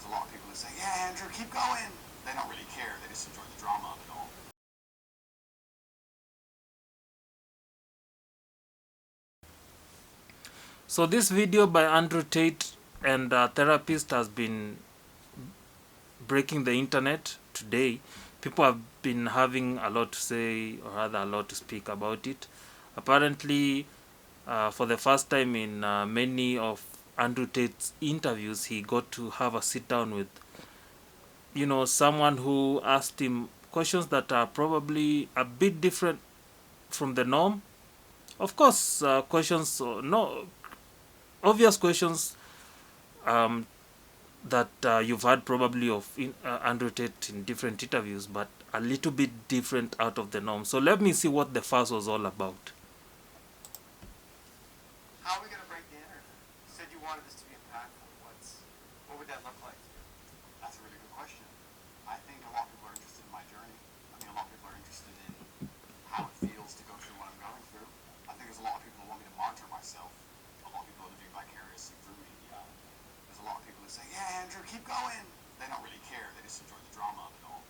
there's a lot of people who say, yeah, Andrew, keep going. They don't really care. They just enjoy the drama of it all. So this video by Andrew Tate and a therapist has been breaking the internet today. People have been having a lot to say, or rather a lot to speak about it. Apparently, for the first time in many of Andrew Tate's interviews, he got to have a sit down with, someone who asked him questions that are probably a bit different from the norm. Of course, questions, no obvious questions um, that you've had probably of Andrew Tate in different interviews, but a little bit different out of the norm. So let me see what the fuss was all about. How are we going to break the internet? You said you wanted this to be impactful. What would that look like to you? That's a really good question. I think a lot of people are interested in my journey. I think a lot of people are interested in how it feels to go through what I'm going through. I think there's a lot of people who want me to monitor myself. A lot of people are living vicariously through me. There's a lot of people who say, yeah, Andrew, keep going. They don't really care. They just enjoy the drama of it all.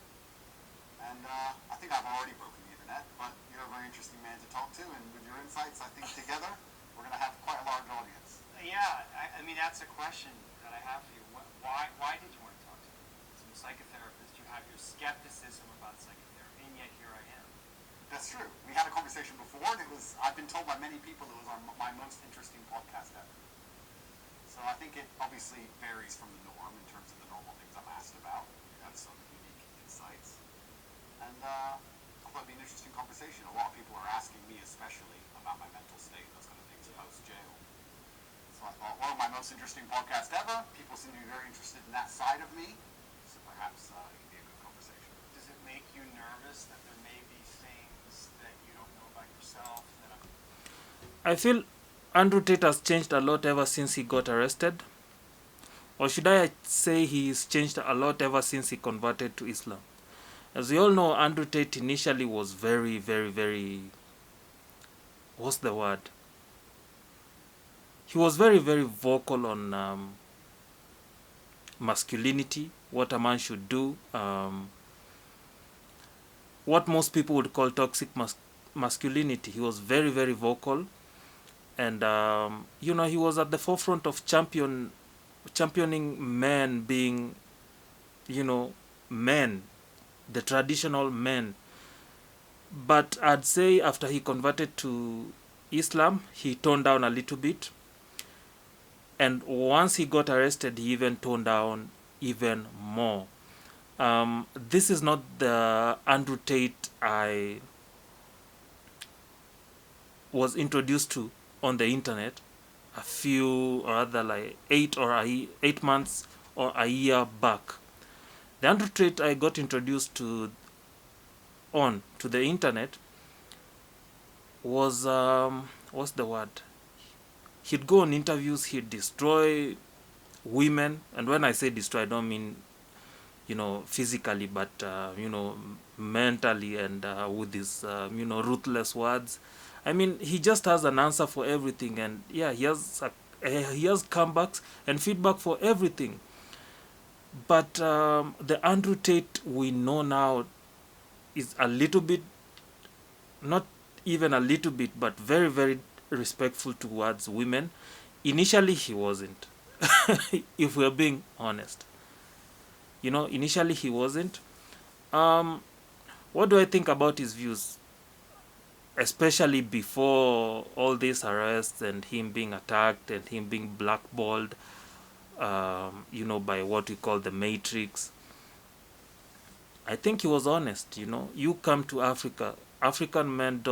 And I think I've already broken the internet, but you're a very interesting man to talk to, and with your insights, I think together we're going to have quite a large audience. Yeah, I mean, that's a question that I have for you. Why did you want to talk to me? As a psychotherapist, you have your skepticism about psychotherapy, and yet here I am. That's true. We had a conversation before, and I've been told by many people it was my most interesting podcast ever. So I think it obviously varies from the norm in terms of the normal things I'm asked about. You have some unique insights. And I thought it'd be an interesting conversation. A lot of people are asking me especially about my mental state, those kind of things post-jail. So I thought, well, my most interesting podcast ever. People seem to be very interested in that side of me. So perhaps it could be a good conversation. Does it make you nervous that there may be things that you don't know about yourself? I feel Andrew Tate has changed a lot ever since he got arrested. Or should I say he's changed a lot ever since he converted to Islam. As we all know, Andrew Tate initially was very, very, very... what's the word? He was very, very vocal on masculinity, what a man should do, what most people would call toxic masculinity. He was very, very vocal. And, he was at the forefront of championing men being, men, the traditional men. But I'd say after he converted to Islam, he toned down a little bit. And once he got arrested, he even toned down even more. This is not the Andrew Tate I was introduced to on the internet a few, or rather like 8 months or a year back. The Andrew Tate I got introduced to the internet was what's the word? He'd go on interviews, he'd destroy women, and when I say destroy, I don't mean physically, but mentally, and with his ruthless words. I mean, he just has an answer for everything, and yeah, he has comebacks and feedback for everything. But the Andrew Tate we know now is a little bit, not even a little bit, but very, very respectful towards women. Initially, he wasn't. If we're being honest, initially he wasn't. What do I think about his views? Especially before all these arrests and him being attacked and him being blackballed, by what we call the Matrix. I think he was honest. You come to Africa, African men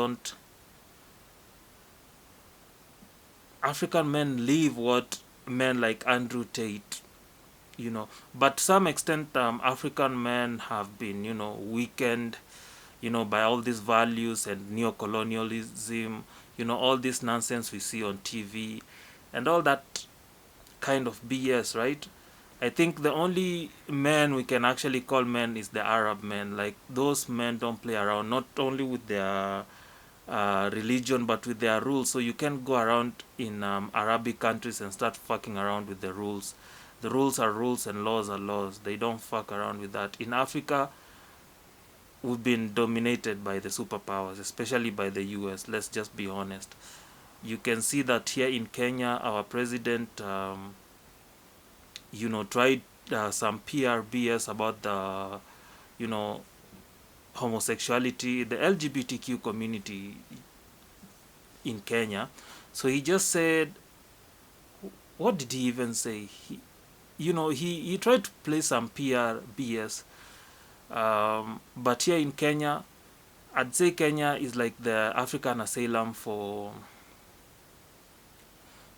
live what men like Andrew Tate, but to some extent, African men have been, weakened, by all these values and neocolonialism, all this nonsense we see on TV and all that kind of BS, right? I think the only men we can actually call men is the Arab men. Like, those men don't play around, not only with their religion, but with their rules. So you can go around in Arabic countries and start fucking around with the rules. The rules are rules and laws are laws. They don't fuck around with that. In Africa, we've been dominated by the superpowers, especially by the US. Let's just be honest. You can see that here in Kenya, our president, tried some PRBS about the, homosexuality, the LGBTQ community in Kenya. So he just said, what did he even say? He tried to play some PRBS. But here in Kenya, I'd say Kenya is like the African asylum for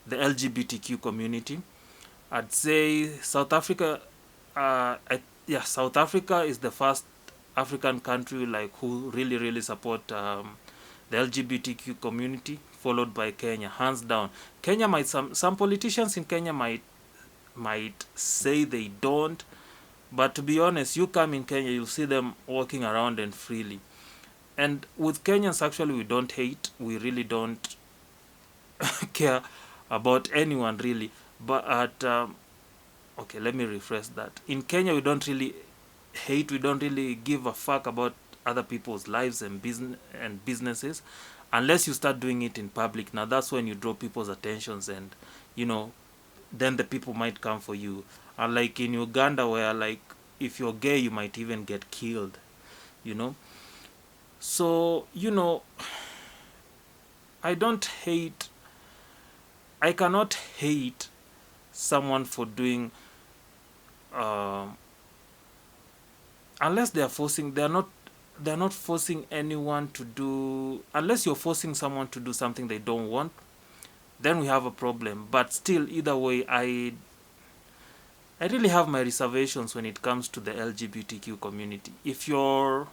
the LGBTQ community. I'd say South Africa, South Africa is the first African country who really support the LGBTQ community, followed by Kenya, hands down. Kenya might some politicians in Kenya might say they don't, but to be honest, you come in Kenya, you'll see them walking around and freely. And with Kenyans, actually, we don't hate. We really don't care about anyone, really. But okay, let me rephrase that. In Kenya, we don't really hate. We don't really give a fuck about other people's lives and businesses, unless you start doing it in public. Now, that's when you draw people's attentions, and then the people might come for you. Unlike in Uganda, where if you're gay, you might even get killed. So I don't hate. I cannot hate someone for doing, unless they are forcing. They're not forcing anyone to do. Unless you're forcing someone to do something they don't want, then we have a problem. But still, either way, I really have my reservations when it comes to the LGBTQ community. If you're,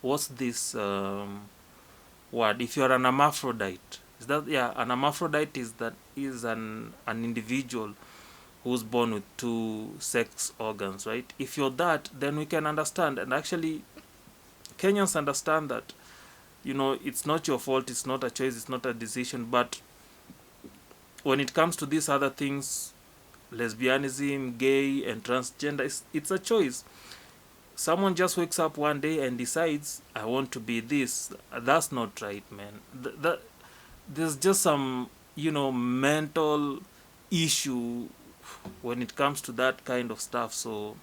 what's this word? If you're an hermaphrodite, an hermaphrodite is an individual who's born with two sex organs, right? If you're that, then we can understand, and actually, Kenyans understand that, it's not your fault, it's not a choice, it's not a decision. But when it comes to these other things, lesbianism, gay, and transgender, it's a choice. Someone just wakes up one day and decides, I want to be this. That's not right, man. There's just some, mental issue when it comes to that kind of stuff. So,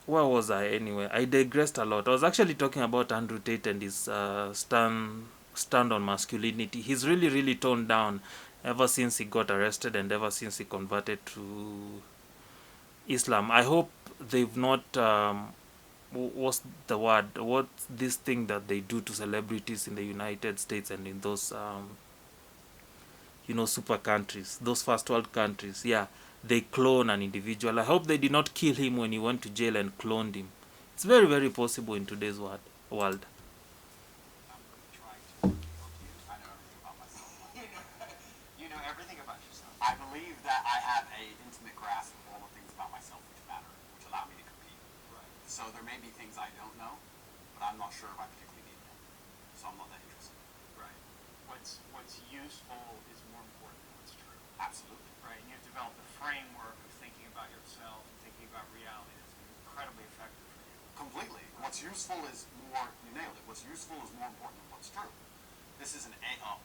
where was I anyway? I digressed a lot. I was actually talking about Andrew Tate and his stand on masculinity. He's really toned down ever since he got arrested and ever since he converted to Islam. I hope they've not what's the word? What's this thing that they do to celebrities in the United States and in those super countries, those first world countries? Yeah, they clone an individual. I hope they did not kill him when he went to jail and cloned him. It's very possible in today's world. Everything about yourself. I believe that I have an intimate grasp of all the things about myself which matter, which allow me to compete. Right. So there may be things I don't know, but I'm not sure if I particularly need them. So I'm not that interested. Right. What's useful is more important than what's true. Absolutely. Right. And you've developed a framework of thinking about yourself and thinking about reality that's incredibly effective for you. Completely. What's useful is more, you nailed it, what's useful is more important than what's true. This is an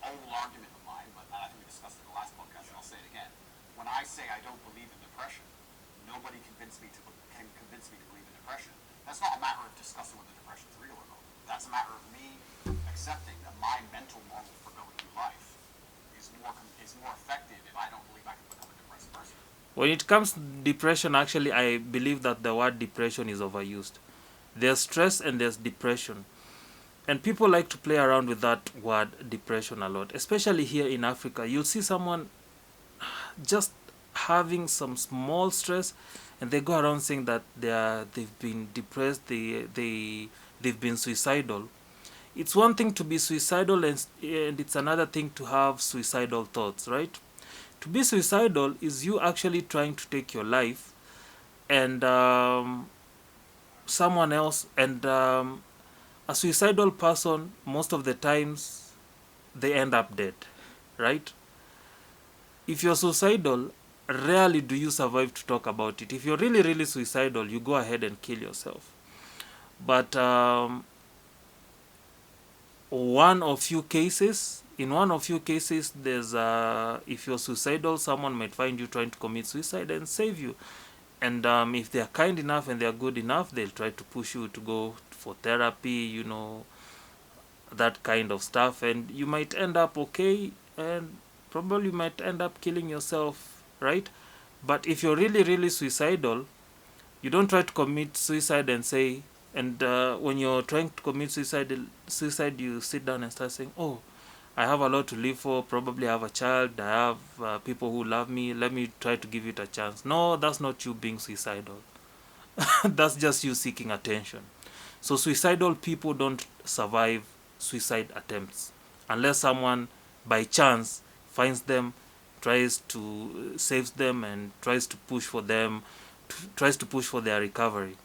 old argument of mine, but I think we discussed it in the last podcast, and I'll say it again. When I say I don't believe in depression, nobody can convince me to believe in depression. That's not a matter of discussing whether depression is real or not. That's a matter of me accepting that my mental model for going through life is more effective if I don't believe I can become a depressed person. When it comes to depression, actually, I believe that the word depression is overused. There's stress and there's depression. And people like to play around with that word depression a lot, especially here in Africa. You'll see someone just having some small stress, and they go around saying that they've been depressed, they've been suicidal. It's one thing to be suicidal, and it's another thing to have suicidal thoughts, right? To be suicidal is you actually trying to take your life, and someone else, and a suicidal person, most of the times, they end up dead, right? if you're suicidal, rarely do you survive to talk about it. If you're really, really suicidal, you go ahead and kill yourself. But in one or few cases, there's if you're suicidal, someone might find you trying to commit suicide and save you. And if they're kind enough and they're good enough, they'll try to push you to go for therapy, that kind of stuff. And you might end up okay, and probably you might end up killing yourself, right? But if you're really, really suicidal, you don't try to commit suicide and say, and when you're trying to commit suicide, you sit down and start saying, oh, I have a lot to live for, probably I have a child, I have people who love me, let me try to give it a chance. No, that's not you being suicidal. That's just you seeking attention. So suicidal people don't survive suicide attempts unless someone by chance finds them, tries to save them, and tries to push for their recovery.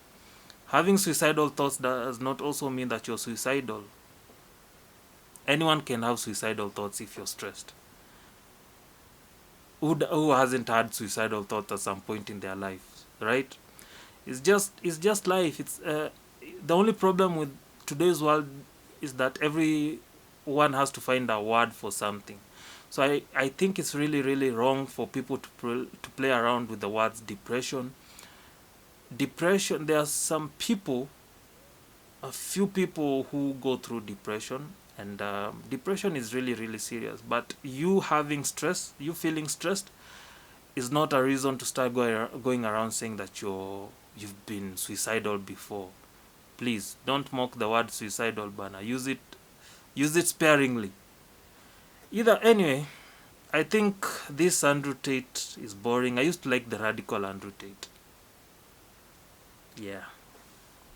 Having suicidal thoughts does not also mean that you're suicidal. Anyone can have suicidal thoughts if you're stressed. Who hasn't had suicidal thoughts at some point in their lives, right? It's just life. It's the only problem with today's world is that everyone has to find a word for something. So I think it's really, really wrong for people to play around with the words depression. Depression, there are some people, a few people who go through depression, and depression is really, really serious. But you having stress, you feeling stressed, is not a reason to start going around saying that you've been suicidal before. Please don't mock the word suicidal, Bana. Use it sparingly. Anyway, I think this Andrew Tate is boring. I used to like the radical Andrew Tate. Yeah.